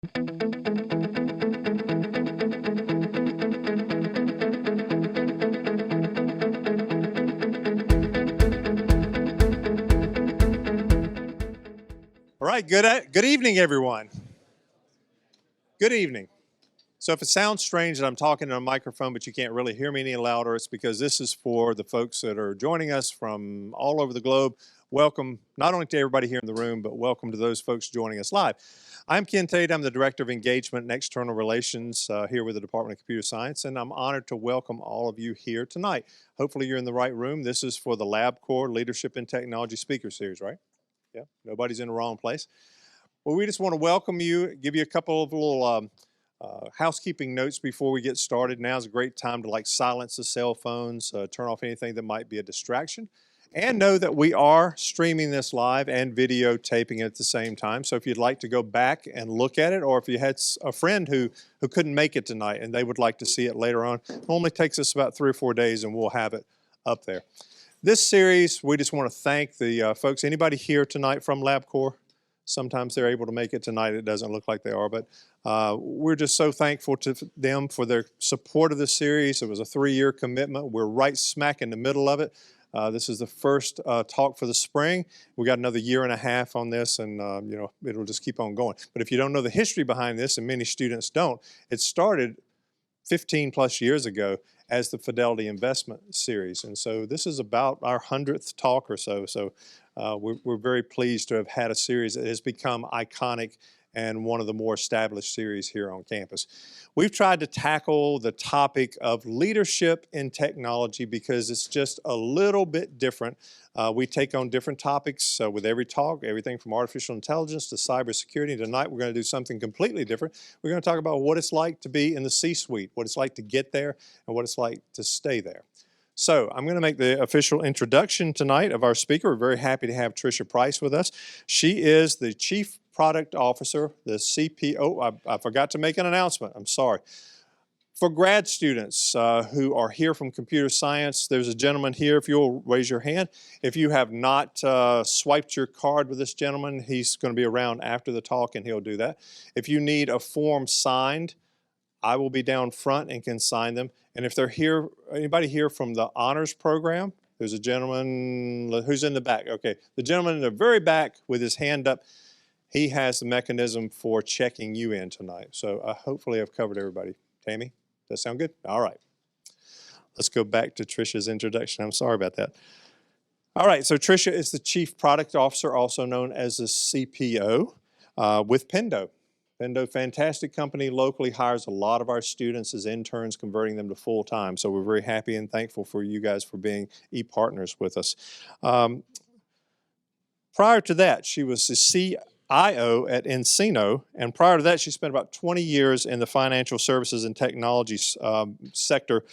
All right, good evening, everyone. Good evening. So if it sounds strange that I'm talking to a microphone, but you can't really hear me any louder, it's because this is for the folks that are joining us from all over the globe. Welcome, not only to everybody here in the room, but welcome to those folks joining us live. I'm Ken Tate. I'm the Director of Engagement and External Relations here with the Department of Computer Science, and I'm honored to welcome all of you here tonight. Hopefully you're in the right room. This is for the LabCorp Leadership in Technology Speaker Series, right? Yeah, nobody's in the wrong place. Well, we just want to welcome you, give you a couple of little housekeeping notes before we get started. Now's a great time to silence the cell phones, turn off anything that might be a distraction, and know that we are streaming this live and videotaping it at the same time. So if you'd like to go back and look at it, or if you had a friend who couldn't make it tonight and they would like to see it later on, it only takes us about 3 or 4 days and we'll have it up there. This series, we just want to thank the folks. Anybody here tonight from LabCorp? Sometimes they're able to make it tonight. It doesn't look like they are, but we're just so thankful to them for their support of this series. It was a 3-year commitment. We're right smack in the middle of it. This is the first talk for the spring. We got another 1.5 years on this, and you know, it'll just keep on going. But if you don't know the history behind this, and many students don't, it started 15 plus years ago as the Fidelity Investment Series. And so this is about our 100th talk or so. So we're very pleased to have had a series that has become iconic and one of the more established series here on campus. We've tried to tackle the topic of leadership in technology because it's just a little bit different. We take on different topics with every talk, everything from artificial intelligence to cybersecurity. Tonight we're going to do something completely different. We're going to talk about what it's like to be in the C-suite, what it's like to get there, and what it's like to stay there. So I'm going to make the official introduction tonight of our speaker. We're very happy to have Trisha Price with us. She is the Chief Product Officer, the CPO. I forgot to make an announcement. I'm sorry. For grad students who are here from computer science, there's a gentleman here, if you'll raise your hand. If you have not swiped your card with this gentleman, he's going to be around after the talk and he'll do that. If you need a form signed, I will be down front and can sign them. And if they're here, anybody here from the honors program? There's a gentleman who's in the back. Okay, the gentleman in the very back with his hand up, he has the mechanism for checking you in tonight. So hopefully I've covered everybody. Tammy, does that sound good? All right. Let's go back to Trisha's introduction. I'm sorry about that. All right, so Trisha is the Chief Product Officer, also known as the CPO, with Pendo. Pendo, fantastic company, locally hires a lot of our students as interns, converting them to full-time. So we're very happy and thankful for you guys for being e-partners with us. Prior to that, she was the CIO at Encino, and prior to that, she spent about 20 years in the financial services and technology sector,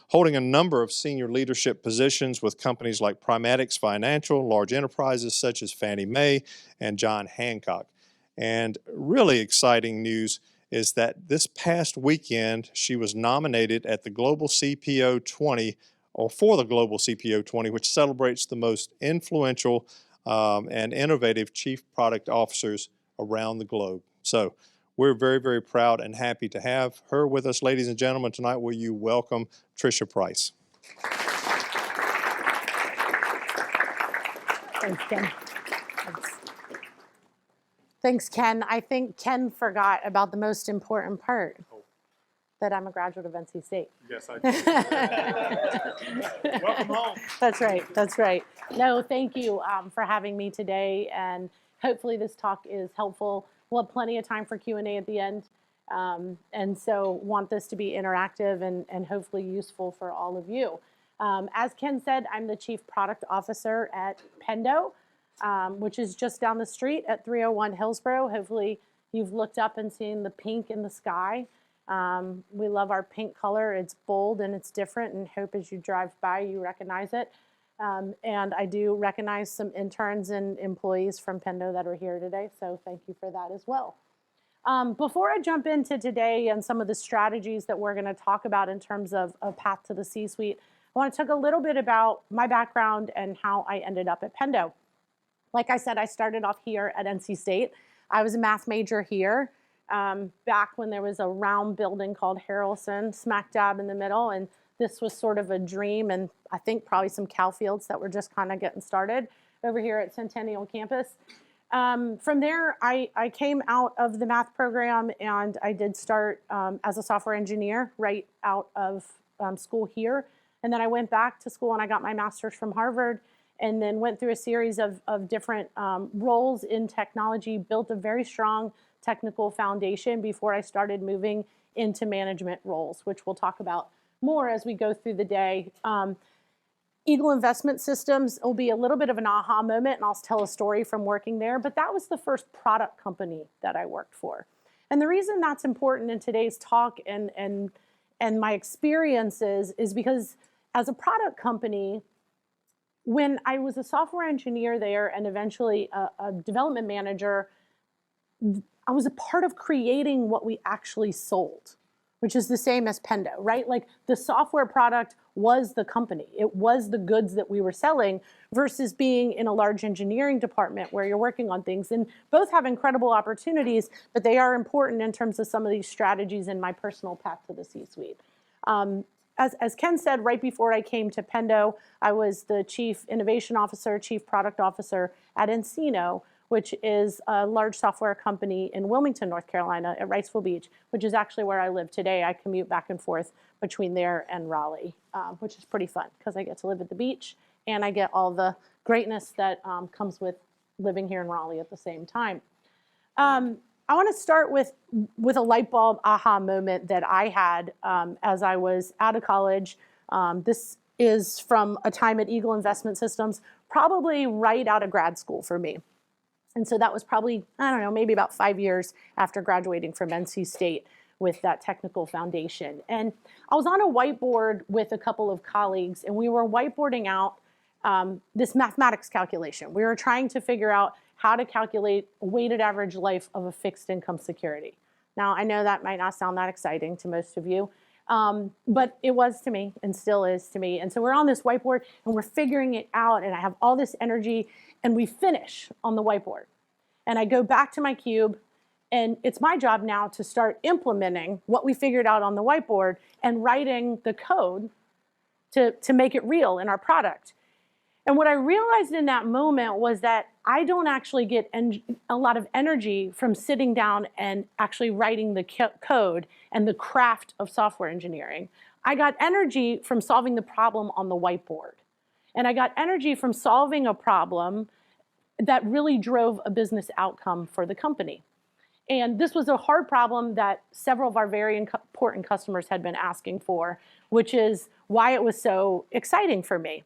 holding a number of senior leadership positions with companies like Primatics Financial, large enterprises such as Fannie Mae and John Hancock. And really exciting news is that this past weekend, she was nominated at the Global CPO 20, or for the Global CPO 20, which celebrates the most influential and innovative chief product officers around the globe. So we're very, very proud and happy to have her with us. Ladies and gentlemen, tonight will you welcome Trisha Price. Thanks, Ken. Thanks, Ken. I think Ken forgot about the most important part, that I'm a graduate of NC State. Yes, I do. Welcome home. That's right. That's right. No, thank you for having me today, and hopefully this talk is helpful. We'll have plenty of time for Q&A at the end, and so want this to be interactive and hopefully useful for all of you. As Ken said, I'm the Chief Product Officer at Pendo, which is just down the street at 301 Hillsborough. Hopefully you've looked up and seen the pink in the sky. We love our pink color. It's bold and it's different, and hope as you drive by you recognize it. And I do recognize some interns and employees from Pendo that are here today, so thank you for that as well. Before I jump into today and some of the strategies that we're going to talk about in terms of a path to the C-suite, I want to talk a little bit about my background and how I ended up at Pendo. Like I said, I started off here at NC State. I was a math major here. back when there was a round building called Harrelson, smack dab in the middle. And this was sort of a dream, and I think probably some cow fields that were just kind of getting started over here at Centennial Campus. From there, I came out of the math program, and I did start as a software engineer right out of school here. And then I went back to school and I got my master's from Harvard, and then went through a series of different roles in technology, built a very strong technical foundation before I started moving into management roles, which we'll talk about more as we go through the day. Eagle Investment Systems will be a little bit of an aha moment, and I'll tell a story from working there, but that was the first product company that I worked for. And the reason that's important in today's talk and my experiences is because as a product company, when I was a software engineer there and eventually a development manager, I was a part of creating what we actually sold, which is the same as Pendo, right? Like the software product was the company. It was the goods that we were selling versus being in a large engineering department where you're working on things. And both have incredible opportunities, but they are important in terms of some of these strategies in my personal path to the C-suite. As Ken said, right before I came to Pendo, I was the Chief Innovation Officer, Chief Product Officer at Encino, which is a large software company in Wilmington, North Carolina, at Wrightsville Beach, which is actually where I live today. I commute back and forth between there and Raleigh, which is pretty fun because I get to live at the beach and I get all the greatness that comes with living here in Raleigh at the same time. I want to start with a light bulb aha moment that I had as I was out of college. This is from a time at Eagle Investment Systems, probably right out of grad school for me. And so that was probably, I don't know, maybe about 5 years after graduating from NC State with that technical foundation. And I was on a whiteboard with a couple of colleagues, and we were whiteboarding out this mathematics calculation. We were trying to figure out how to calculate weighted average life of a fixed income security. Now, I know that might not sound that exciting to most of you, but it was to me and still is to me. And so we're on this whiteboard and we're figuring it out, and I have all this energy, and we finish on the whiteboard. And I go back to my cube, and it's my job now to start implementing what we figured out on the whiteboard and writing the code to make it real in our product. And what I realized in that moment was that I don't actually get a lot of energy from sitting down and actually writing the code and the craft of software engineering. I got energy from solving the problem on the whiteboard. And I got energy from solving a problem that really drove a business outcome for the company. And this was a hard problem that several of our very important customers had been asking for, which is why it was so exciting for me.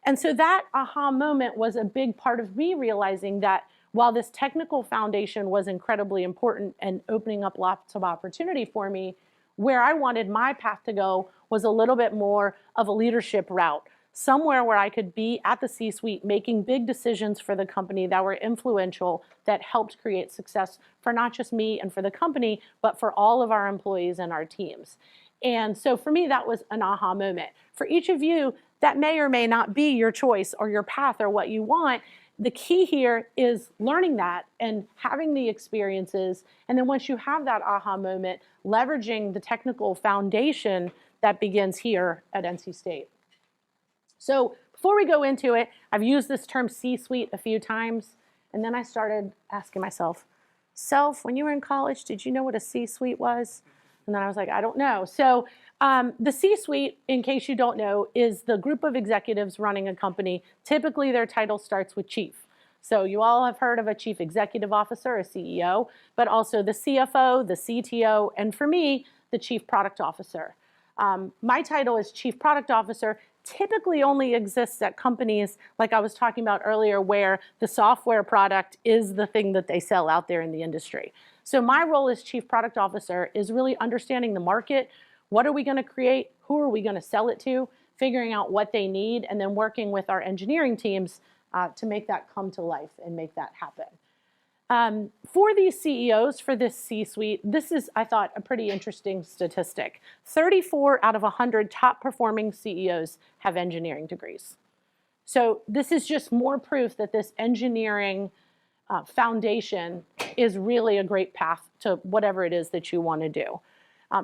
And so that aha moment was a big part of me realizing that while this technical foundation was incredibly important and opening up lots of opportunity for me, where I wanted my path to go was a little bit more of a leadership route, somewhere where I could be at the C-suite making big decisions for the company that were influential, that helped create success for not just me and for the company, but for all of our employees and our teams. And so for me, that was an aha moment. For each of you, that may or may not be your choice or your path or what you want. The key here is learning that and having the experiences. And then once you have that aha moment, leveraging the technical foundation that begins here at NC State. So before we go into it, I've used this term C-suite a few times. And then I started asking myself, when you were in college, did you know what a C-suite was? And then I was like, I don't know. So the C-suite, in case you don't know, is the group of executives running a company. Typically, their title starts with chief. So you all have heard of a chief executive officer, a CEO, but also the CFO, the CTO, and for me, the chief product officer. My title is chief product officer typically only exists at companies like I was talking about earlier, where the software product is the thing that they sell out there in the industry. So my role as chief product officer is really understanding the market. What are we going to create? Who are we going to sell it to? Figuring out what they need, and then working with our engineering teams to make that come to life and make that happen. For these CEOs, for this C-suite, this is, I thought, a pretty interesting statistic. 34 out of 100 top performing CEOs have engineering degrees. So this is just more proof that this engineering foundation is really a great path to whatever it is that you want to do.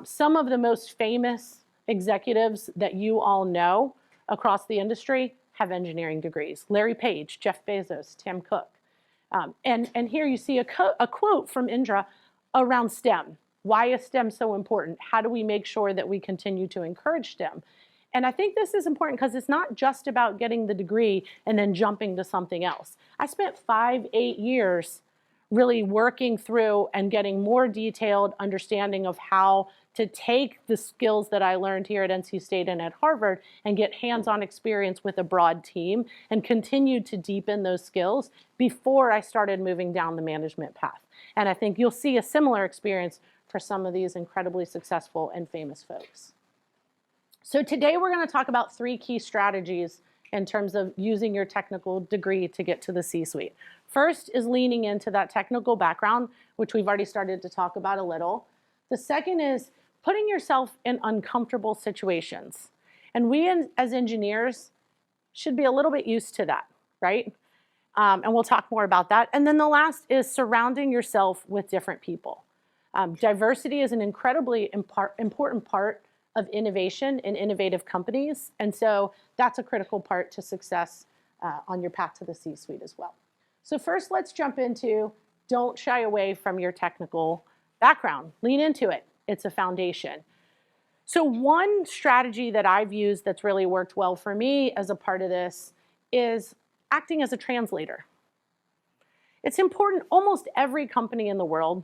Some of the most famous executives that you all know across the industry have engineering degrees. Larry Page, Jeff Bezos, Tim Cook. And here you see a quote from Indra around STEM. Why is STEM so important? How do we make sure that we continue to encourage STEM? And I think this is important because it's not just about getting the degree and then jumping to something else. I spent 5-8 years really working through and getting more detailed understanding of how to take the skills that I learned here at NC State and at Harvard and get hands-on experience with a broad team and continue to deepen those skills before I started moving down the management path. And I think you'll see a similar experience for some of these incredibly successful and famous folks. So today we're going to talk about 3 key strategies in terms of using your technical degree to get to the C-suite. First is leaning into that technical background, which we've already started to talk about a little. The second is putting yourself in uncomfortable situations. And we as engineers should be a little bit used to that, right? And we'll talk more about that. And then the last is surrounding yourself with different people. Diversity is an incredibly important part of innovation in innovative companies. And so that's a critical part to success on your path to the C-suite as well. So first, let's jump into don't shy away from your technical background. Lean into it. It's a foundation. So one strategy that I've used that's really worked well for me as a part of this is acting as a translator. It's important. Almost every company in the world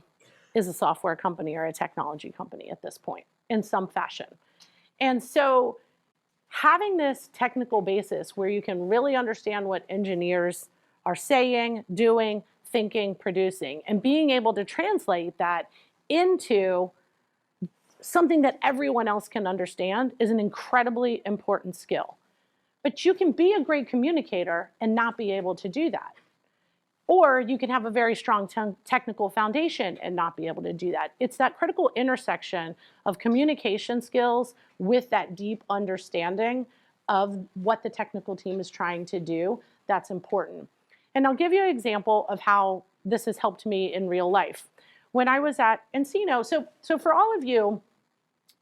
is a software company or a technology company at this point in some fashion. And so having this technical basis where you can really understand what engineers are saying, doing, thinking, producing, and being able to translate that into something that everyone else can understand is an incredibly important skill. But you can be a great communicator and not be able to do that. Or you can have a very strong technical foundation and not be able to do that. It's that critical intersection of communication skills with that deep understanding of what the technical team is trying to do that's important. And I'll give you an example of how this has helped me in real life. When I was at Encino, so for all of you,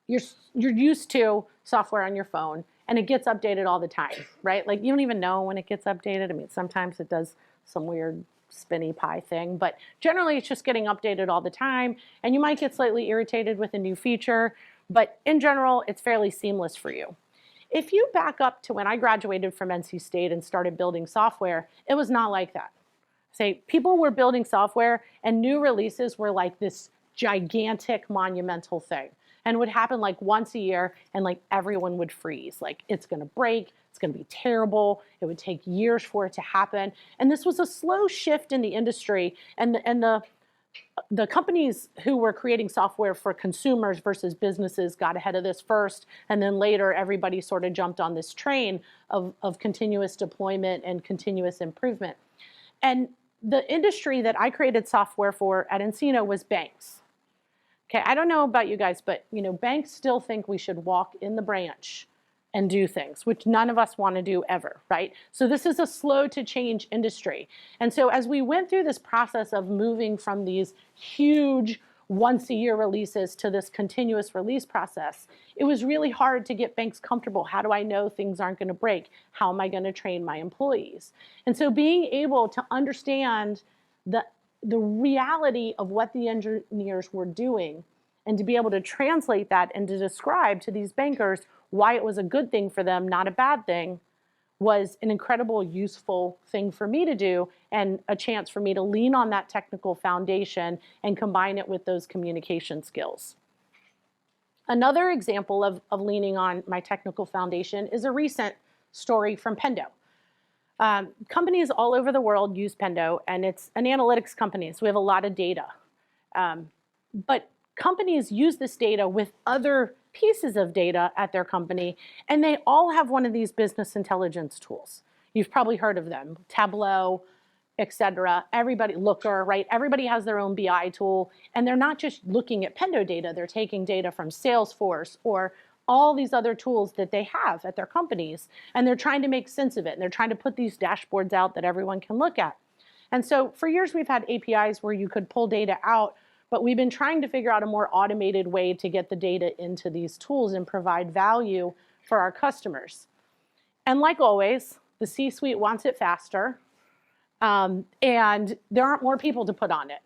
you're used to software on your phone and it gets updated all the time, right? Like you don't even know when it gets updated. I mean, sometimes it does some weird spinny pie thing, but generally it's just getting updated all the time, and you might get slightly irritated with a new feature, but in general, it's fairly seamless for you. If you back up to when I graduated from NC State and started building software, it was not like that. Say, people were building software and new releases were like this gigantic monumental thing and would happen like once a year, and like everyone would freeze. Like it's gonna break, it's gonna be terrible, it would take years for it to happen. And this was a slow shift in the industry, and the companies who were creating software for consumers versus businesses got ahead of this first, and then later everybody sort of jumped on this train of continuous deployment and continuous improvement. And the industry that I created software for at Encino was banks. Okay, I don't know about you guys, but banks still think we should walk in the branch and do things, which none of us want to do ever, right? So this is a slow to change industry. And so as we went through this process of moving from these huge once a year releases to this continuous release process, it was really hard to get banks comfortable. How do I know things aren't going to break? How am I going to train my employees? And so being able to understand the reality of what the engineers were doing and to be able to translate that and to describe to these bankers why it was a good thing for them, not a bad thing, was an incredible, useful thing for me to do and a chance for me to lean on that technical foundation and combine it with those communication skills. Another example of leaning on my technical foundation is a recent story from Pendo. Companies all over the world use Pendo, and it's an analytics company, so we have a lot of data. But companies use this data with other pieces of data at their company, and they all have one of these business intelligence tools. You've probably heard of them, Tableau, etc. Everybody, Looker, right? Everybody has their own BI tool, and they're not just looking at Pendo data, they're taking data from Salesforce or all these other tools that they have at their companies, and they're trying to make sense of it, and they're trying to put these dashboards out that everyone can look at. And so for years, we've had APIs where you could pull data out, but we've been trying to figure out a more automated way to get the data into these tools and provide value for our customers. And like always, the C-suite wants it faster, and there aren't more people to put on it.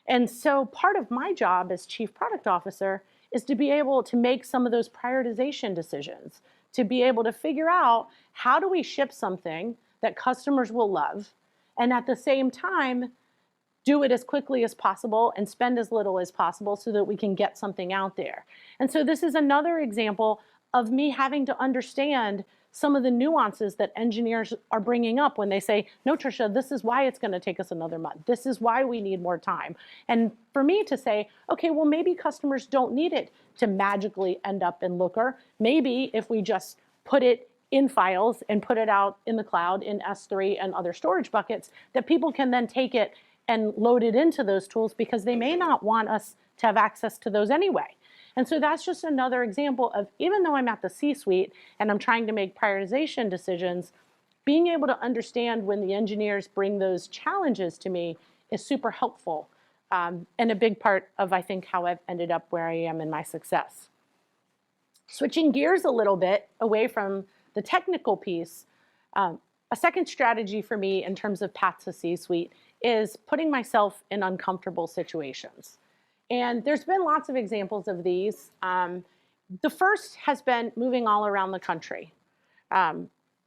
And so part of my job as Chief Product Officer is to be able to make some of those prioritization decisions, to be able to figure out how do we ship something that customers will love, and at the same time, do it as quickly as possible and spend as little as possible so that we can get something out there. And so this is another example of me having to understand some of the nuances that engineers are bringing up when they say, no, Trisha, this is why it's going to take us another month. This is why we need more time. And for me to say, okay, well, maybe customers don't need it to magically end up in Looker. Maybe if we just put it in files and put it out in the cloud in S3 and other storage buckets, that people can then take it and load it into those tools because they may not want us to have access to those anyway. And so that's just another example of, even though I'm at the C-suite and I'm trying to make prioritization decisions, being able to understand when the engineers bring those challenges to me is super helpful, and a big part of, I think, how I've ended up where I am in my success. Switching gears a little bit away from the technical piece, a second strategy for me in terms of path to C-suite is putting myself in uncomfortable situations. And there's been lots of examples of these. The first has been moving all around the country. I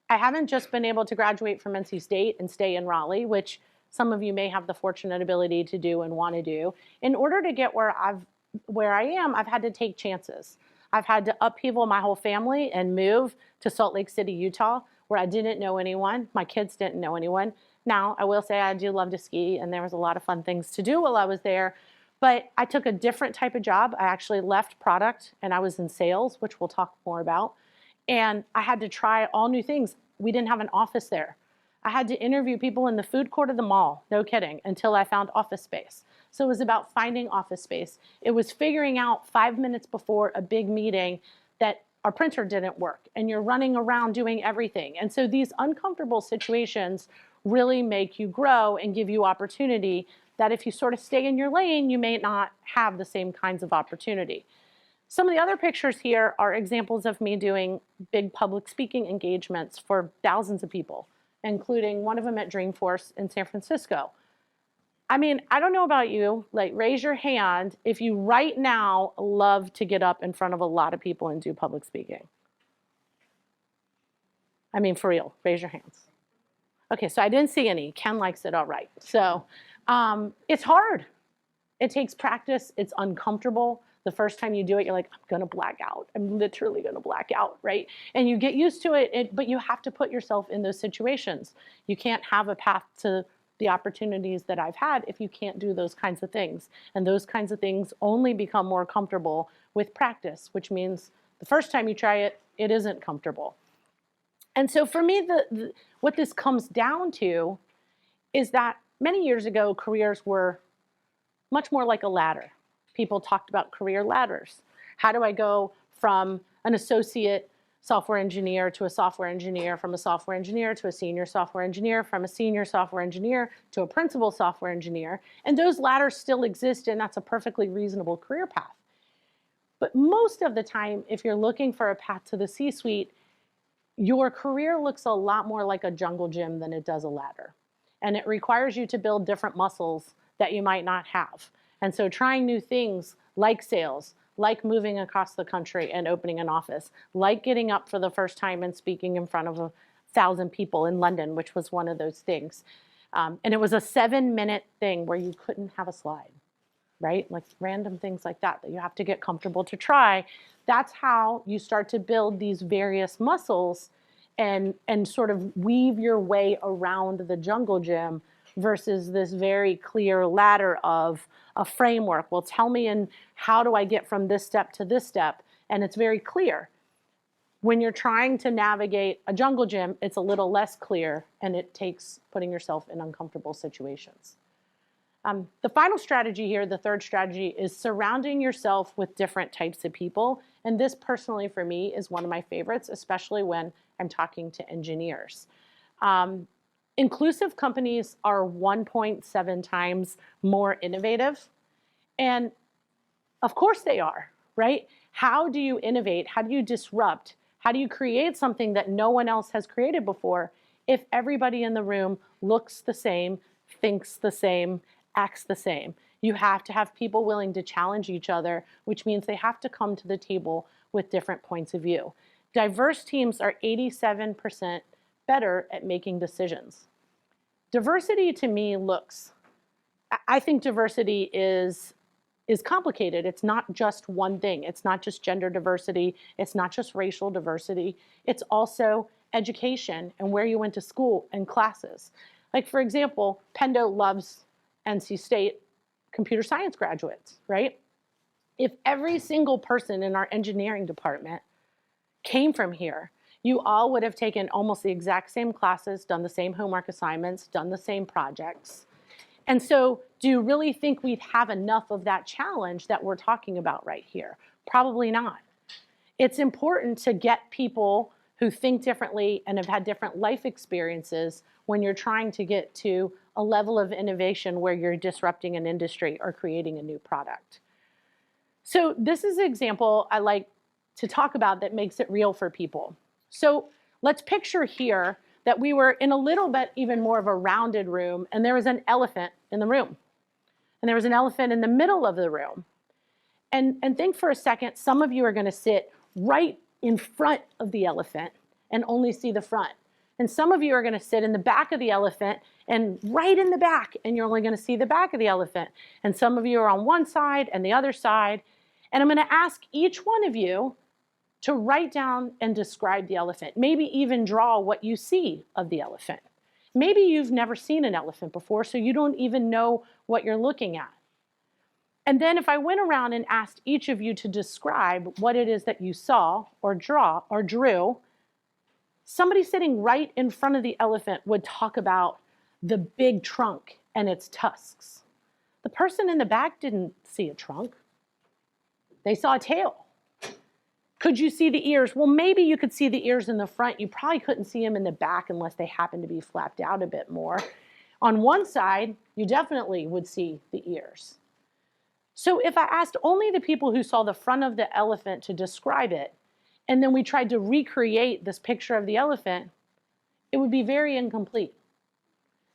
haven't just been able to graduate from NC State and stay in Raleigh, which some of you may have the fortunate ability to do and want to do. In order to get where I am, I've had to take chances. I've had to upheaval my whole family and move to Salt Lake City, Utah, where I didn't know anyone. My kids didn't know anyone. Now, I will say I do love to ski, and there was a lot of fun things to do while I was there. But I took a different type of job. I actually left product, and I was in sales, which we'll talk more about. And I had to try all new things. We didn't have an office there. I had to interview people in the food court of the mall, no kidding, until I found office space. So it was about finding office space. It was figuring out 5 minutes before a big meeting that our printer didn't work, and you're running around doing everything. And so these uncomfortable situations really make you grow and give you opportunity that if you sort of stay in your lane, you may not have the same kinds of opportunity. Some of the other pictures here are examples of me doing big public speaking engagements for thousands of people, including one of them at Dreamforce in San Francisco. I mean, I don't know about you, like raise your hand if you right now love to get up in front of a lot of people and do public speaking. I mean, for real, raise your hands. Okay, so I didn't see any. Ken likes it all right. So it's hard. It takes practice. It's uncomfortable. The first time you do it, you're like, I'm going to black out. I'm literally going to black out, right? And you get used to it, but you have to put yourself in those situations. You can't have a path to the opportunities that I've had if you can't do those kinds of things. And those kinds of things only become more comfortable with practice, which means the first time you try it, it isn't comfortable. And so for me, what this comes down to is that many years ago, careers were much more like a ladder. People talked about career ladders. How do I go from an associate software engineer to a software engineer, from a software engineer to a senior software engineer, from a senior software engineer to a principal software engineer? And those ladders still exist, and that's a perfectly reasonable career path. But most of the time, if you're looking for a path to the C-suite, your career looks a lot more like a jungle gym than it does a ladder. And it requires you to build different muscles that you might not have. And so trying new things like sales, like moving across the country and opening an office, like getting up for the first time and speaking in front of 1,000 people in London, which was one of those things. And it was a 7-minute thing where you couldn't have a slide, right? Like random things like that you have to get comfortable to try. That's how you start to build these various muscles and sort of weave your way around the jungle gym versus this very clear ladder of a framework. Well, tell me how do I get from this step to this step? And it's very clear. When you're trying to navigate a jungle gym, it's a little less clear, and it takes putting yourself in uncomfortable situations. The final strategy here, the third strategy, is surrounding yourself with different types of people. And this personally for me is one of my favorites, especially when I'm talking to engineers. Inclusive companies are 1.7 times more innovative. And of course they are, right? How do you innovate? How do you disrupt? How do you create something that no one else has created before if everybody in the room looks the same, thinks the same, acts the same? You have to have people willing to challenge each other, which means they have to come to the table with different points of view. Diverse teams are 87% better at making decisions. Diversity to me I think diversity is complicated. It's not just one thing. It's not just gender diversity. It's not just racial diversity. It's also education and where you went to school and classes. Like, for example, Pendo loves NC State computer science graduates, right? If every single person in our engineering department came from here, you all would have taken almost the exact same classes, done the same homework assignments, done the same projects. And so do you really think we'd have enough of that challenge that we're talking about right here? Probably not. It's important to get people who think differently and have had different life experiences when you're trying to get to a level of innovation where you're disrupting an industry or creating a new product. So this is an example I like to talk about that makes it real for people. So let's picture here that we were in a little bit even more of a rounded room, and there was an elephant in the room. And there was an elephant in the middle of the room. And think for a second, some of you are going to sit right in front of the elephant and only see the front. And some of you are going to sit in the back of the elephant and right in the back, and you're only going to see the back of the elephant. And some of you are on one side and the other side. And I'm going to ask each one of you to write down and describe the elephant, maybe even draw what you see of the elephant. Maybe you've never seen an elephant before, so you don't even know what you're looking at. And then if I went around and asked each of you to describe what it is that you saw or drew, somebody sitting right in front of the elephant would talk about the big trunk and its tusks. The person in the back didn't see a trunk. They saw a tail. Could you see the ears? Well, maybe you could see the ears in the front. You probably couldn't see them in the back unless they happened to be flapped out a bit more. On one side, you definitely would see the ears. So if I asked only the people who saw the front of the elephant to describe it, and then we tried to recreate this picture of the elephant, it would be very incomplete.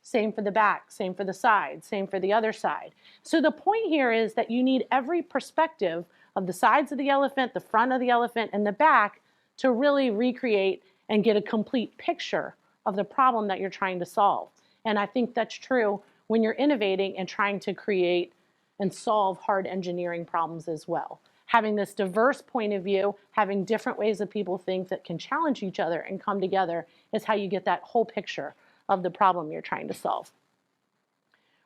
Same for the back, same for the side, same for the other side. So the point here is that you need every perspective of the sides of the elephant, the front of the elephant, and the back to really recreate and get a complete picture of the problem that you're trying to solve. And I think that's true when you're innovating and trying to create and solve hard engineering problems as well. Having this diverse point of view, having different ways that people think that can challenge each other and come together is how you get that whole picture of the problem you're trying to solve.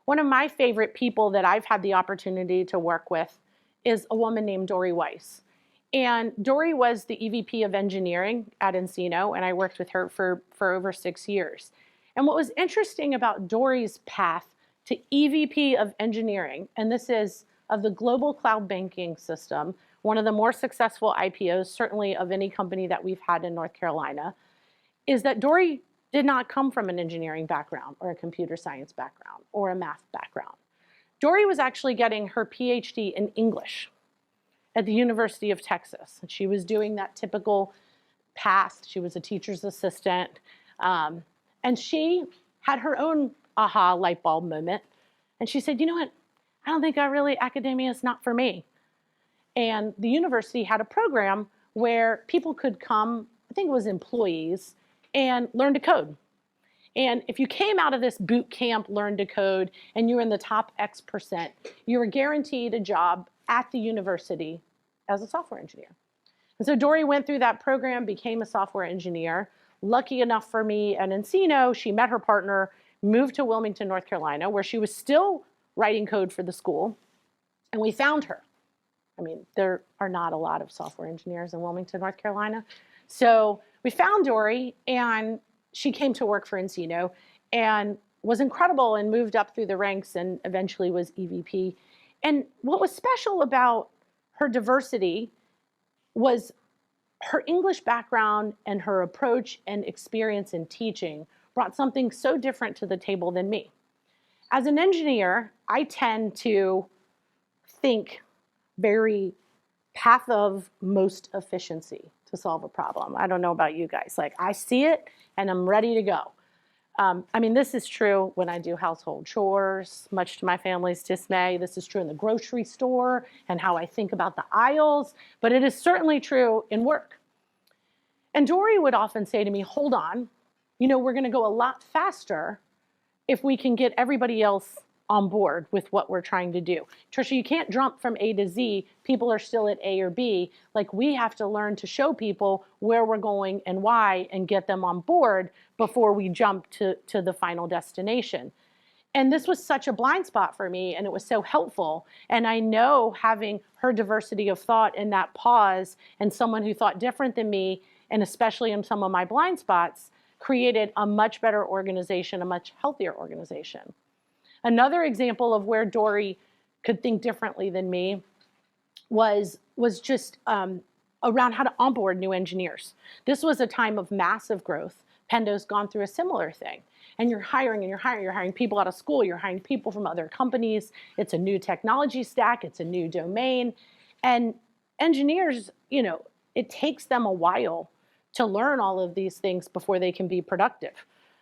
One of my favorite people that I've had the opportunity to work with is a woman named Dory Weiss. And Dory was the EVP of engineering at Encino, and I worked with her for over 6 years. And what was interesting about Dory's path to EVP of engineering, and this is of the global cloud banking system, one of the more successful IPOs, certainly of any company that we've had in North Carolina, is that Dory did not come from an engineering background or a computer science background or a math background. Dory was actually getting her PhD in English at the University of Texas. And she was doing that typical path. She was a teacher's assistant. And she had her own aha light bulb moment. And she said, you know what? I don't think academia is not for me. And the university had a program where people could come, I think it was employees, and learn to code. And if you came out of this boot camp, learn to code, and you were in the top X%, you were guaranteed a job at the university as a software engineer. And so Dory went through that program, became a software engineer. Lucky enough for me at Encino, she met her partner, moved to Wilmington, North Carolina, where she was still writing code for the school, and we found her. I mean, there are not a lot of software engineers in Wilmington, North Carolina. So we found Dory, and she came to work for Encino and was incredible and moved up through the ranks and eventually was EVP. And what was special about her diversity was her English background and her approach and experience in teaching brought something so different to the table than me. As an engineer, I tend to think very path of most efficiency to solve a problem. I don't know about you guys. Like, I see it and I'm ready to go. I mean, this is true when I do household chores, much to my family's dismay. This is true in the grocery store and how I think about the aisles, but it is certainly true in work. And Dory would often say to me, hold on, we're going to go a lot faster if we can get everybody else on board with what we're trying to do. Trisha, you can't jump from A to Z. People are still at A or B. Like, we have to learn to show people where we're going and why and get them on board before we jump to the final destination. And this was such a blind spot for me, and it was so helpful. And I know having her diversity of thought in that pause and someone who thought different than me, and especially in some of my blind spots, created a much better organization, a much healthier organization. Another example of where Dory could think differently than me was just around how to onboard new engineers. This was a time of massive growth. Pendo's gone through a similar thing. And you're hiring and you're hiring. You're hiring people out of school. You're hiring people from other companies. It's a new technology stack. It's a new domain. And engineers, it takes them a while to learn all of these things before they can be productive.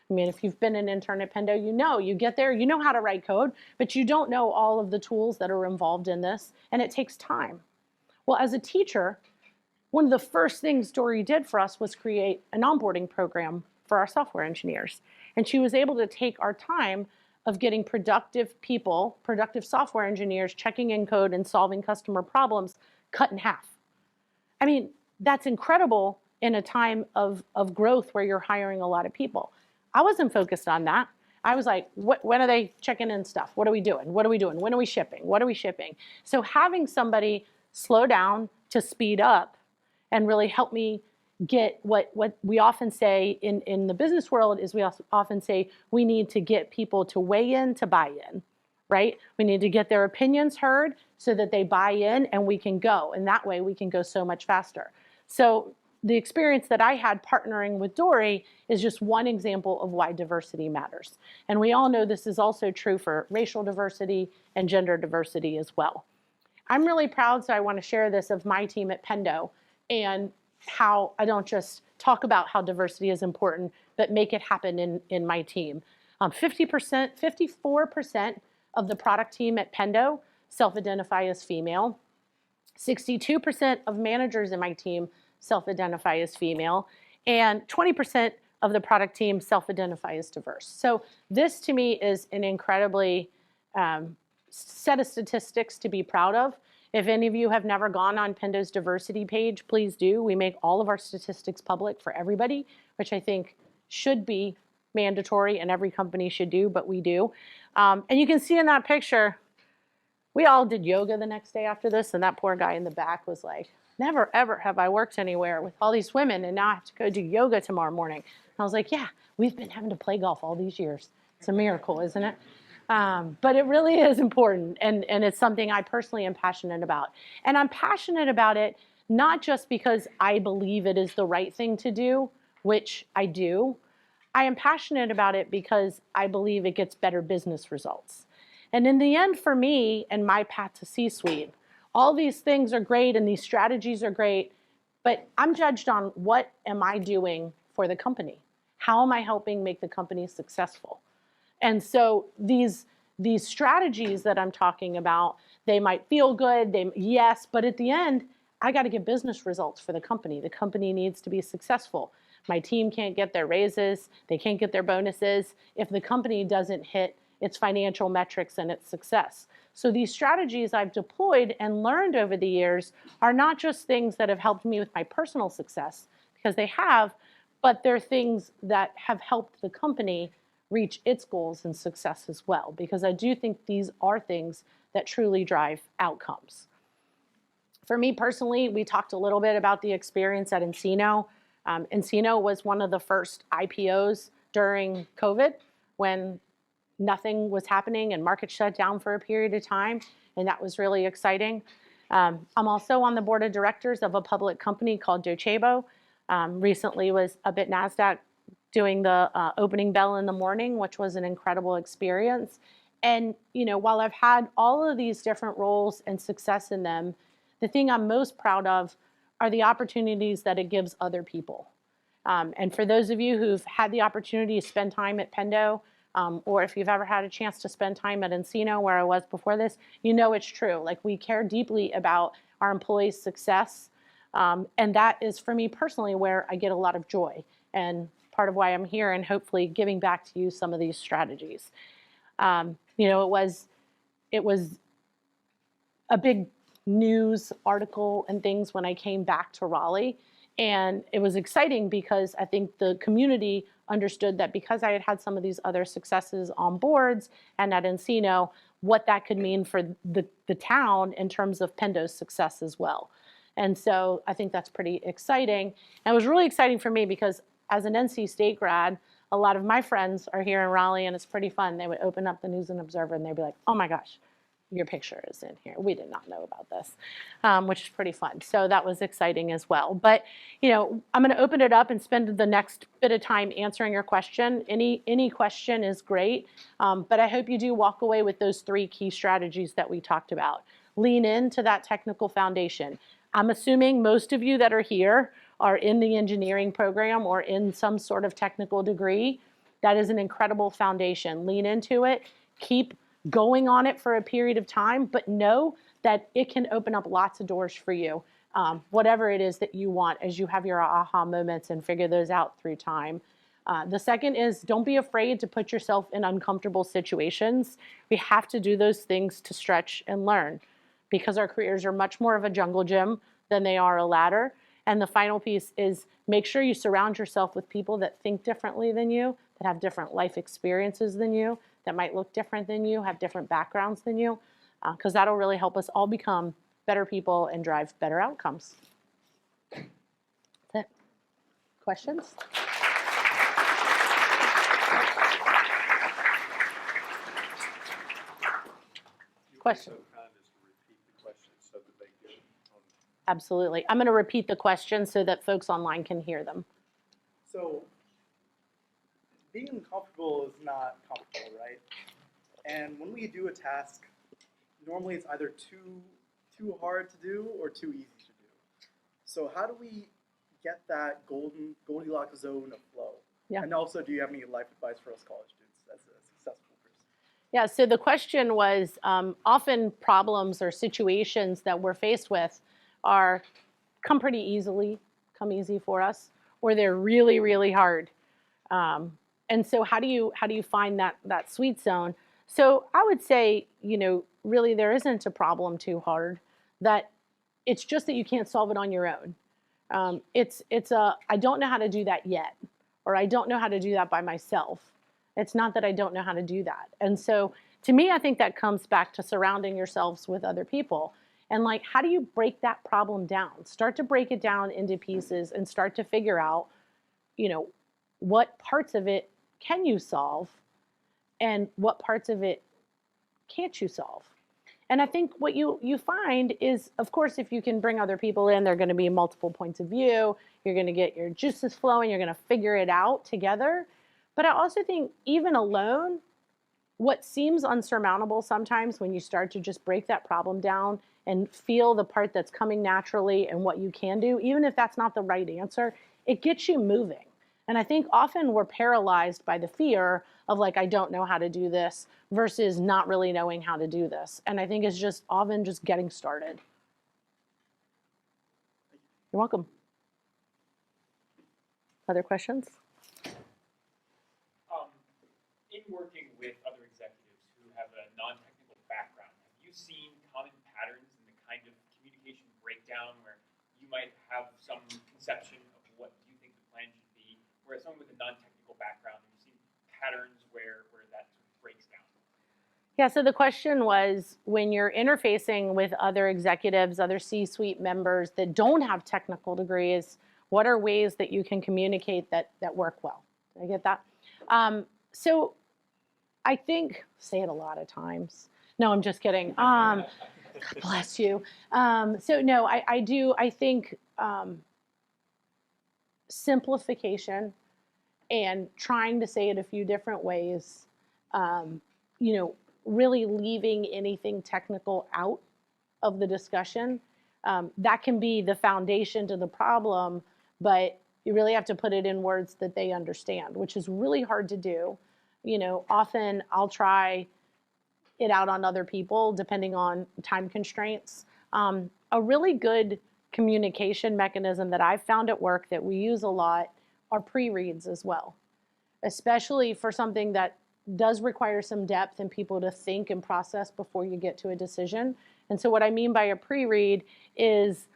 I mean, if you've been an intern at Pendo, you get there, you know how to write code, but you don't know all of the tools that are involved in this, and it takes time. Well, as a teacher, one of the first things Dory did for us was create an onboarding program for our software engineers. And she was able to take our time of getting productive people, productive software engineers, checking in code and solving customer problems, cut in half. I mean, that's incredible in a time of growth where you're hiring a lot of people. I wasn't focused on that. I was like, when are they checking in stuff? What are we doing? What are we doing? When are we shipping? What are we shipping? So having somebody slow down to speed up and really help me get what we often say in the business world is we often say we need to get people to weigh in to buy in, right? We need to get their opinions heard so that they buy in and we can go. And that way we can go so much faster. So the experience that I had partnering with Dory is just one example of why diversity matters. And we all know this is also true for racial diversity and gender diversity as well. I'm really proud, so I want to share this, of my team at Pendo and how I don't just talk about how diversity is important, but make it happen in my team. 54% of the product team at Pendo self-identify as female. 62% of managers in my team self-identify as female, and 20% of the product team self-identify as diverse. So this to me is an incredibly set of statistics to be proud of. If any of you have never gone on Pendo's diversity page, please do. We make all of our statistics public for everybody, which I think should be mandatory and every company should do, but we do. And you can see in that picture, we all did yoga the next day after this, and that poor guy in the back was like, never, ever have I worked anywhere with all these women, and now I have to go do yoga tomorrow morning. And I was like, yeah, we've been having to play golf all these years. It's a miracle, isn't it? But it really is important, and it's something I personally am passionate about. And I'm passionate about it not just because I believe it is the right thing to do, which I do. I am passionate about it because I believe it gets better business results. And in the end, for me and my path to C-suite, all these things are great and these strategies are great, but I'm judged on what am I doing for the company? How am I helping make the company successful? And so these strategies that I'm talking about, they might feel good, yes, but at the end, I got to get business results for the company. The company needs to be successful. My team can't get their raises, they can't get their bonuses if the company doesn't hit its financial metrics and its success. So these strategies I've deployed and learned over the years are not just things that have helped me with my personal success, because they have, but they're things that have helped the company reach its goals and success as well, because I do think these are things that truly drive outcomes. For me personally, we talked a little bit about the experience at Encino. Encino was one of the first IPOs during COVID when nothing was happening and markets shut down for a period of time, and that was really exciting. I'm also on the board of directors of a public company called Docebo. Recently was up at NASDAQ doing the opening bell in the morning, which was an incredible experience. And, while I've had all of these different roles and success in them, the thing I'm most proud of are the opportunities that it gives other people. And for those of you who've had the opportunity to spend time at Pendo, or if you've ever had a chance to spend time at Encino, where I was before this, it's true. Like, we care deeply about our employees' success. And that is, for me personally, where I get a lot of joy, and part of why I'm here, and hopefully giving back to you some of these strategies. It was a big news article and things when I came back to Raleigh. And it was exciting because I think the community understood that because I had had some of these other successes on boards and at Encino, what that could mean for the town in terms of Pendo's success as well. And so I think that's pretty exciting. And it was really exciting for me because as an NC State grad, a lot of my friends are here in Raleigh, and it's pretty fun. They would open up the News and Observer, and they'd be like, oh my gosh, your picture is in here. We did not know about this, which is pretty fun. So that was exciting as well. But, I'm going to open it up and spend the next bit of time answering your question. Any question is great, but I hope you do walk away with those 3 key strategies that we talked about. Lean into that technical foundation. I'm assuming most of you that are here are in the engineering program or in some sort of technical degree. That is an incredible foundation. Lean into it. Keep going on it for a period of time, but know that it can open up lots of doors for you, whatever it is that you want, as you have your aha moments and figure those out through time. The second is, don't be afraid to put yourself in uncomfortable situations. We have to do those things to stretch and learn, because our careers are much more of a jungle gym than they are a ladder. And the final piece is, make sure you surround yourself with people that think differently than you, that have different life experiences than you, that might look different than you, have different backgrounds than you, because that'll really help us all become better people and drive better outcomes. That's it. Questions? Question. Absolutely. I'm going to repeat the question so that folks online can hear them. So, being uncomfortable is not comfortable, right? And when we do a task, normally it's either too hard to do or too easy to do. So how do we get that Goldilocks zone of flow? Yeah. And also, do you have any life advice for us college students as a successful person? Yeah, so the question was, often problems or situations that we're faced with come pretty easily, come easy for us, or they're really, really hard. And so how do you find that sweet zone? So I would say, really there isn't a problem too hard, that it's just that you can't solve it on your own. I don't know how to do that yet, or I don't know how to do that by myself. It's not that I don't know how to do that. And so to me, I think that comes back to surrounding yourselves with other people. And how do you break that problem down? Start to break it down into pieces and start to figure out, what parts of it can you solve and what parts of it can't you solve? And I think what you find is, of course, if you can bring other people in, there are going to be multiple points of view. You're going to get your juices flowing. You're going to figure it out together. But I also think even alone, what seems unsurmountable sometimes, when you start to just break that problem down and feel the part that's coming naturally and what you can do, even if that's not the right answer, it gets you moving. And I think often we're paralyzed by the fear of I don't know how to do this, versus not really knowing how to do this. And I think it's just often just getting started. You're welcome. Other questions? In working with other executives who have a non-technical background, have you seen common patterns in the kind of communication breakdown where you might have some conception of what you think the plan should be, whereas someone with a non-technical background, have you seen patterns where that sort of breaks down? Yeah, so the question was, when you're interfacing with other executives, other C-suite members that don't have technical degrees, what are ways that you can communicate that work well? Did I get that? So I think, say it a lot of times. No, I'm just kidding. God bless you. So no, I do. I think simplification and trying to say it a few different ways, you know, really leaving anything technical out of the discussion. That can be the foundation to the problem, but you really have to put it in words that they understand, which is really hard to do. You know, often I'll try it out on other people depending on time constraints. A really good communication mechanism that I've found at work that we use a lot are pre-reads as well, especially for something that does require some depth and people to think and process before you get to a decision. And so what I mean by a pre-read is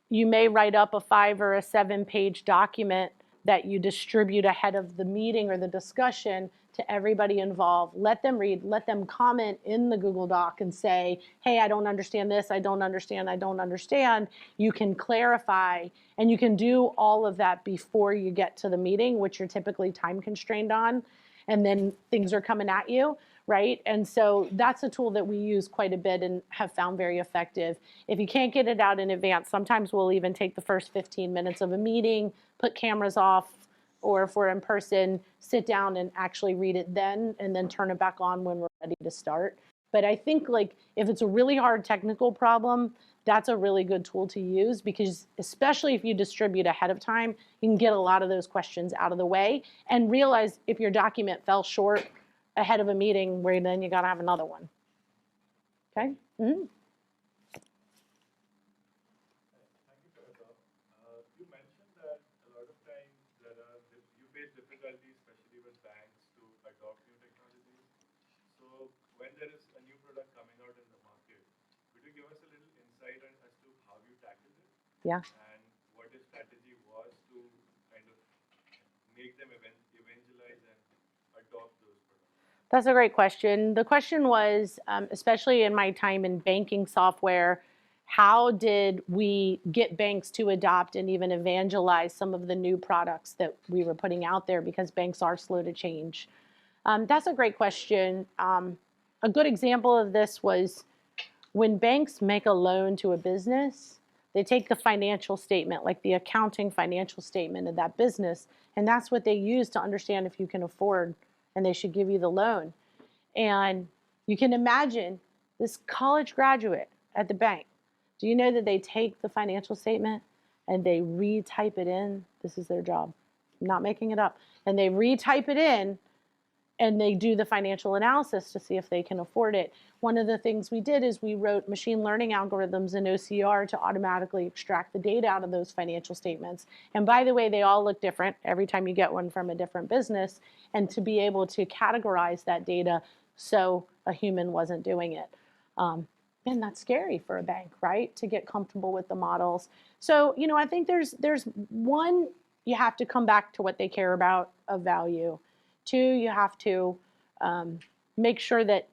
you may write up a 5 or a 7 page document that you distribute ahead of the meeting or the discussion to everybody involved. Let them read, let them comment in the Google Doc and say, hey, I don't understand this, I don't understand, I don't understand. You can clarify, and you can do all of that before you get to the meeting, which you're typically time constrained on, and then things are coming at you, right? And so that's a tool that we use quite a bit and have found very effective. If you can't get it out in advance, sometimes we'll even take the first 15 minutes of a meeting, put cameras off, or if we're in person, sit down and actually read it then, and then turn it back on when we're ready to start. But I think like if it's a really hard technical problem, that's a really good tool to use, because especially if you distribute ahead of time, you can get a lot of those questions out of the way and realize if your document fell short ahead of a meeting, where then you got to have another one. Okay? Mm-hmm. Thank you, Trisha. You mentioned that a lot of times you face difficulties, especially with banks, to adopt new technologies. So when there is a new product coming out in the market, could you give us a little insight as to how you tackled it? Yeah. And what your strategy was to kind of make them evangelize and adopt those products? That's a great question. The question was, especially in my time in banking software, how did we get banks to adopt and even evangelize some of the new products that we were putting out there, because banks are slow to change? That's a great question. A good example of this was when banks make a loan to a business, they take the financial statement, like the accounting financial statement of that business, and that's what they use to understand if you can afford and they should give you the loan. And you can imagine this college graduate at the bank. Do you know that they take the financial statement and they retype it in? This is their job. I'm not making it up. And they retype it in and they do the financial analysis to see if they can afford it. One of the things we did is we wrote machine learning algorithms in OCR to automatically extract the data out of those financial statements. And by the way, they all look different every time you get one from a different business, and to be able to categorize that data so a human wasn't doing it. And that's scary for a bank, right? To get comfortable with the models. So, you know, I think there's one, you have to come back to what they care about of value. 2, you have to make sure that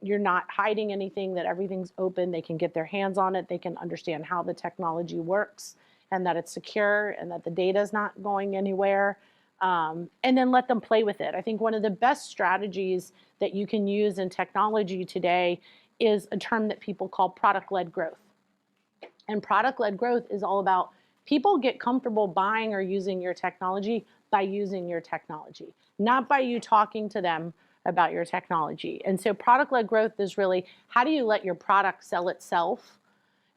you're not hiding anything, that everything's open, they can get their hands on it, they can understand how the technology works, and that it's secure, and that the data is not going anywhere. And then let them play with it. I think one of the best strategies that you can use in technology today is a term that people call product-led growth. And product-led growth is all about people get comfortable buying or using your technology by using your technology, not by you talking to them about your technology. And so product-led growth is really, how do you let your product sell itself?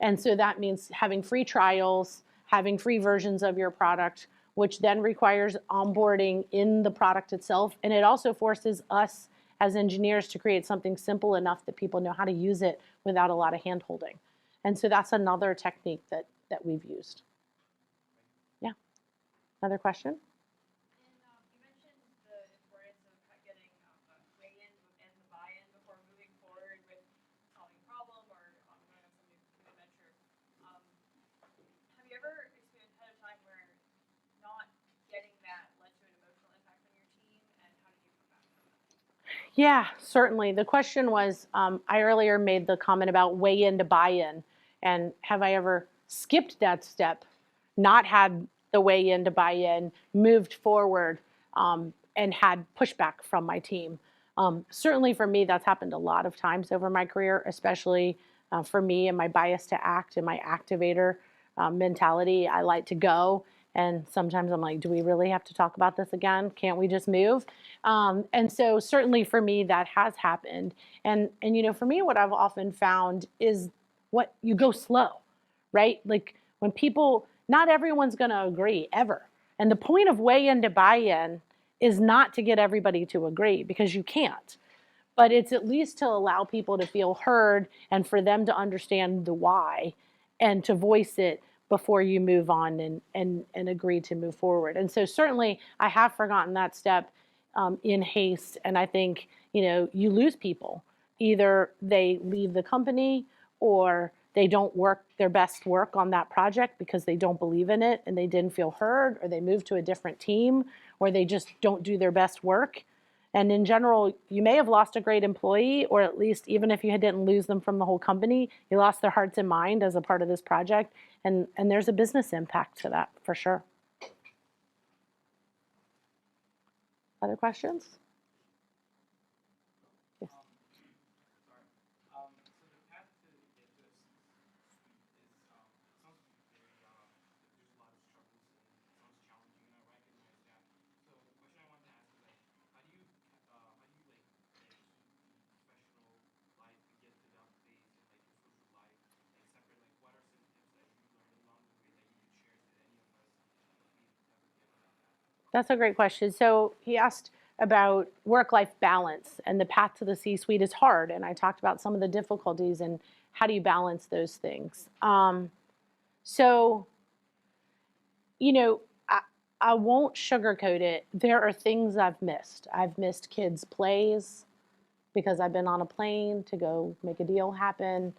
And so that means having free trials, having free versions of your product, which then requires onboarding in the product itself. And it also forces us as engineers to create something simple enough that people know how to use it without a lot of hand-holding. And so that's another technique that we've used. Yeah. Another question? You mentioned the importance of getting weigh-in and the buy-in before moving forward with solving a problem or ongoing on some new venture. Have you ever experienced at a time where not getting that led to an emotional impact on your team, and how did you come back from that? Yeah, certainly. The question was, I earlier made the comment about weigh-in to buy-in, and have I ever skipped that step, not had the weigh-in to buy-in, moved forward, and had pushback from my team? Certainly for me, that's happened a lot of times over my career, especially for me and my bias to act and my activator mentality. I like to go And sometimes I'm like, do we really have to talk about this again? Can't we just move? And so certainly for me, that has happened. And you know, for me, what I've often found is what you go slow, right? Like when people, not everyone's going to agree ever. And the point of weigh-in to buy-in is not to get everybody to agree because you can't. But it's at least to allow people to feel heard and for them to understand the why and to voice it before you move on and agree to move forward. And so certainly I have forgotten that step in haste. And I think, you know, you lose people. Either they leave the company or they don't work their best work on that project because they don't believe in it and they didn't feel heard, or they move to a different team, or they just don't do their best work. And in general, you may have lost a great employee, or at least even if you didn't lose them from the whole company, you lost their hearts and mind as a part of this project. And there's a business impact to that for sure. Other questions? Yes. So the path to get to a C-suite is sounds very there's a lot of struggles and it sounds challenging, and I recognize that. So the question I want to ask is like, how do you like keep professional life and get to that phase in like your social life like separate? Like, what are some tips that you learned along the way that you could share to any of us if we ever get on that path? That's a great question. So he asked about work-life balance, and the path to the C-suite is hard. And I talked about some of the difficulties and how do you balance those things. So, you know, I won't sugarcoat it. There are things I've missed. I've missed kids' plays because I've been on a plane to go make a deal happen.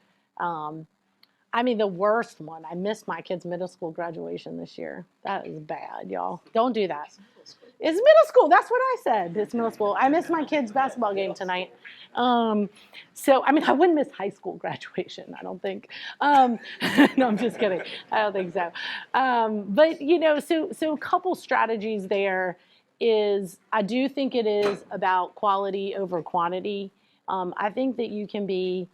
I mean, the worst one, I missed my kid's middle school graduation this year. That is bad, y'all. Don't do that. It's middle school. That's what I said. It's middle school. I missed my kid's basketball game tonight. So, I mean, I wouldn't miss high school graduation, I don't think. No, I'm just kidding. I don't think so. But, you know, so a couple strategies there is I do think it is about quality over quantity. I think that you can be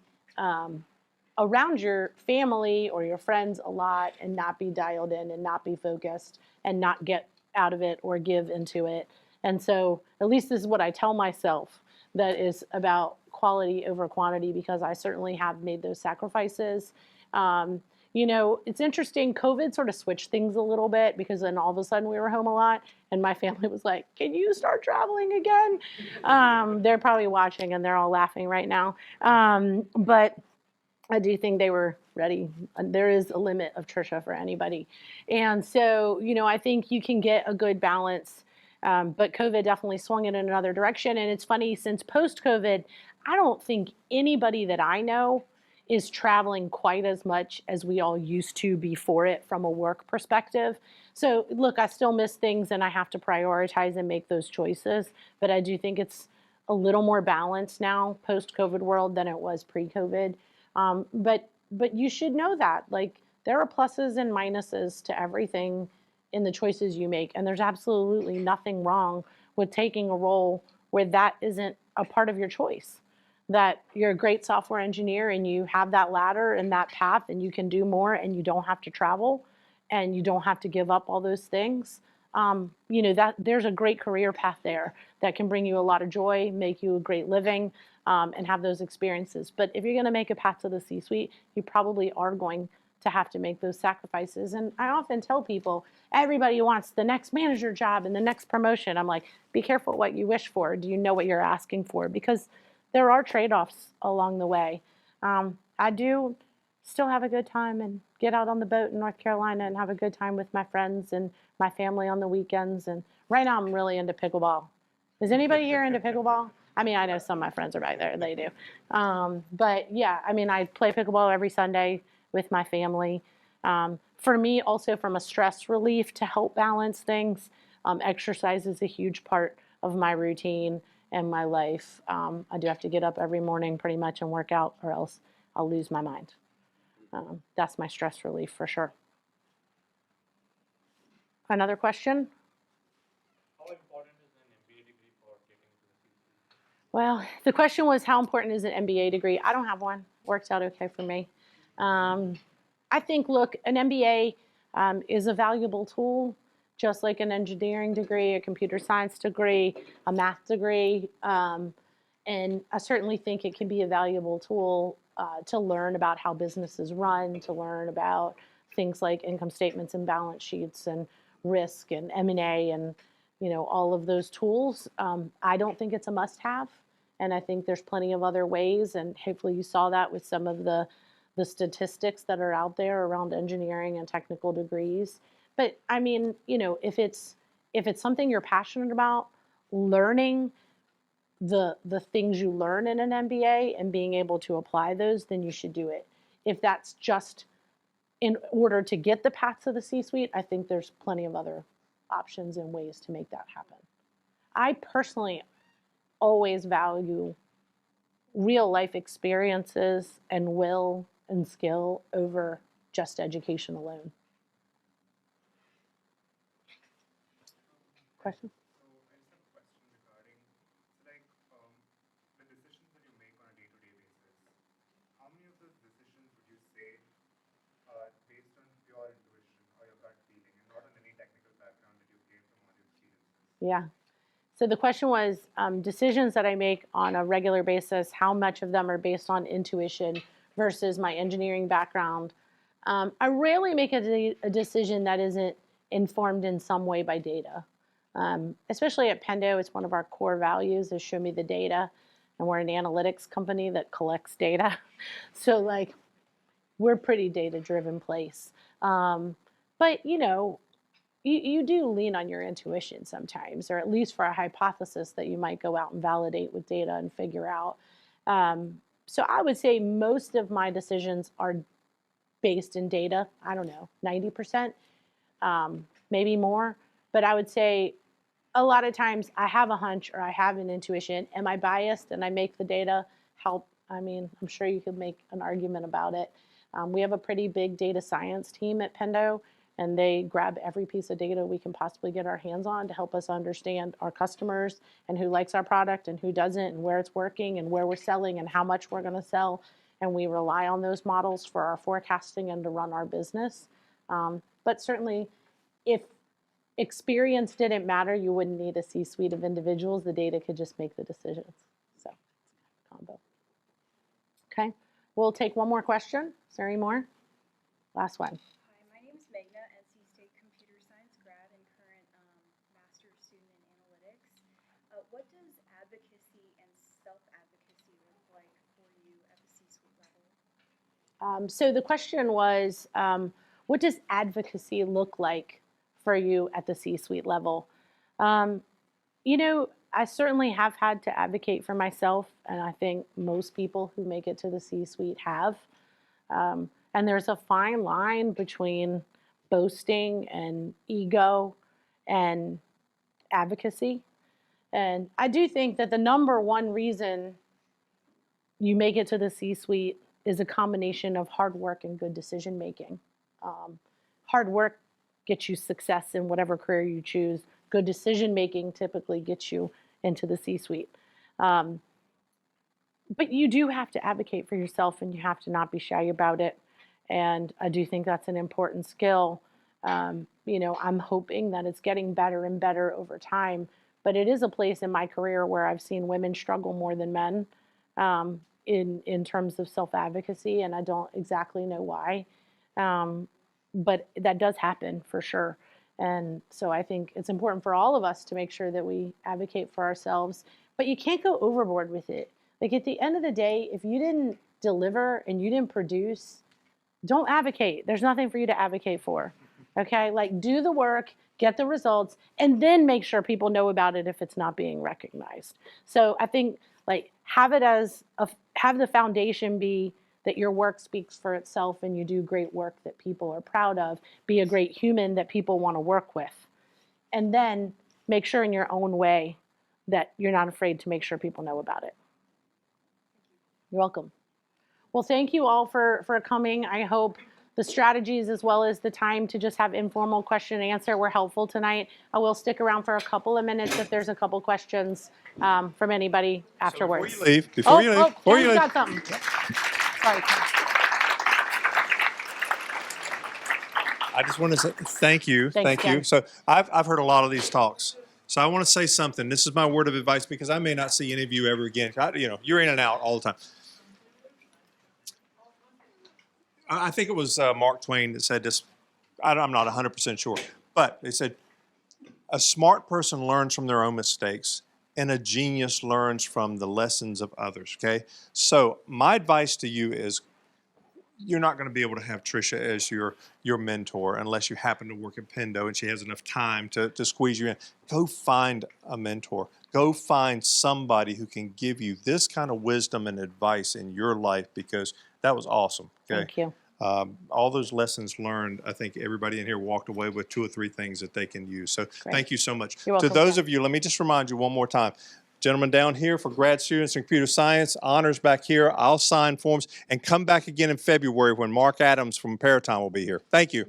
around your family or your friends a lot and not be dialed in and not be focused and not get out of it or give into it. And so at least this is what I tell myself, that is about quality over quantity, because I certainly have made those sacrifices. You know, it's interesting, COVID sort of switched things a little bit because then all of a sudden we were home a lot and my family was like, can you start traveling again? They're probably watching and they're all laughing right now. But I do think they were ready. There is a limit of Trisha for anybody. And so, you know, I think you can get a good balance. But COVID definitely swung it in another direction. And it's funny, since post-COVID, I don't think anybody that I know is traveling quite as much as we all used to before it from a work perspective. So look, I still miss things and I have to prioritize and make those choices. But I do think it's a little more balanced now post-COVID world than it was pre-COVID. But you should know that, like, there are pluses and minuses to everything in the choices you make. And there's absolutely nothing wrong with taking a role where that isn't a part of your choice. That you're a great software engineer and you have that ladder and that path and you can do more and you don't have to travel and you don't have to give up all those things. You know, that there's a great career path there that can bring you a lot of joy, make you a great living, and have those experiences. But if you're going to make a path to the C-suite, you probably are going to have to make those sacrifices. And I often tell people, everybody wants the next manager job and the next promotion. I'm like, be careful what you wish for. Do you know what you're asking for? Because there are trade-offs along the way. I do still have a good time and get out on the boat in North Carolina and have a good time with my friends and my family on the weekends. And right now I'm really into pickleball. Is anybody here into pickleball? I mean, I know some of my friends are back there, they do. But yeah, I mean, I play pickleball every Sunday with my family. For me, also from a stress relief to help balance things, exercise is a huge part of my routine and my life. I do have to get up every morning pretty much and work out, or else I'll lose my mind. That's my stress relief for sure. Another question? How important is an MBA degree for getting to the C-suite? Well, the question was, how important is an MBA degree? I don't have one. Works out okay for me. I think, look, an MBA is a valuable tool. just like an engineering degree, a computer science degree, a math degree. And I certainly think it can be a valuable tool to learn about how businesses run, to learn about things like income statements and balance sheets and risk and M&A and all of those tools. I don't think it's a must-have, and I think there's plenty of other ways. And hopefully you saw that with some of the statistics that are out there around engineering and technical degrees. But I mean, if it's something you're passionate about, learning the things you learn in an MBA and being able to apply those, then you should do it. If that's just in order to get the path to the C-suite, I think there's plenty of other options and ways to make that happen. I personally always value real life experiences and will and skill over just education alone. Question? So I just have a question regarding, the decisions that you make on a day-to-day basis. How many of those decisions would you say are based on pure intuition or your gut feeling, and not on any technical background that you've gained from all your experiences? Yeah. So the question was, decisions that I make on a regular basis, how much of them are based on intuition versus my engineering background? I rarely make a decision that isn't informed in some way by data. Especially at Pendo, it's one of our core values is show me the data. And we're an analytics company that collects data. So we're a pretty data-driven place. But you do lean on your intuition sometimes, or at least for a hypothesis that you might go out and validate with data and figure out. So I would say most of my decisions are based in data. I don't know, 90%, maybe more. But I would say a lot of times I have a hunch or I have an intuition. Am I biased and I make the data help? I mean, I'm sure you could make an argument about it. We have a pretty big data science team at Pendo, and they grab every piece of data we can possibly get our hands on to help us understand our customers and who likes our product and who doesn't, and where it's working and where we're selling and how much we're going to sell. And we rely on those models for our forecasting and to run our business. But certainly, if experience didn't matter, you wouldn't need a C-suite of individuals. The data could just make the decisions. So, combo. Okay, we'll take one more question. Is there any more? Last one. Hi, my name is Meghna, NC State computer science grad and current master's student in analytics. What does advocacy and self-advocacy look like for you at the C-suite level? So the question was, what does advocacy look like for you at the C-suite level? I certainly have had to advocate for myself, and I think most people who make it to the C-suite have. And there's a fine line between boasting and ego and advocacy. And I do think that the number one reason you make it to the C-suite is a combination of hard work and good decision making. Hard work gets you success in whatever career you choose. Good decision making typically gets you into the C-suite. But you do have to advocate for yourself, and you have to not be shy about it. And I do think that's an important skill. I'm hoping that it's getting better and better over time. But it is a place in my career where I've seen women struggle more than men in terms of self-advocacy, and I don't exactly know why. But that does happen for sure. And so I think it's important for all of us to make sure that we advocate for ourselves. But you can't go overboard with it. At the end of the day, if you didn't deliver and you didn't produce, don't advocate. There's nothing for you to advocate for. Okay? Do the work, get the results, and then make sure people know about it if it's not being recognized. So I think have the foundation be that your work speaks for itself and you do great work that people are proud of. Be a great human that people want to work with. And then make sure in your own way that you're not afraid to make sure people know about it. You're welcome. Well, thank you all for coming. I hope the strategies as well as the time to just have informal question and answer were helpful tonight. I will stick around for a couple of minutes if there's a couple questions from anybody afterwards. So before you leave, Ken's got something. Sorry, Ken. I just want to say thank you. Thanks, Thank you. Ken. So I've heard a lot of these talks. So I want to say something. This is my word of advice because I may not see any of you ever again. You're in and out all the time. I think it was Mark Twain that said this. I'm not 100% sure. But they said, a smart person learns from their own mistakes, and a genius learns from the lessons of others, okay? So my advice to you is you're not going to be able to have Trisha as your mentor unless you happen to work at Pendo and she has enough time to squeeze you in. Go find a mentor. Go find somebody who can give you this kind of wisdom and advice in your life because that was awesome, okay? Thank you. All those lessons learned, I think everybody in here walked away with 2 or 3 things that they can use. So thank you so much. You're welcome, To those Ken. of you, let me just remind you one more time. Gentlemen down here for grad students in computer science, honors back here. I'll sign forms and come back again in February when Mark Adams from Paratime will be here. Thank you.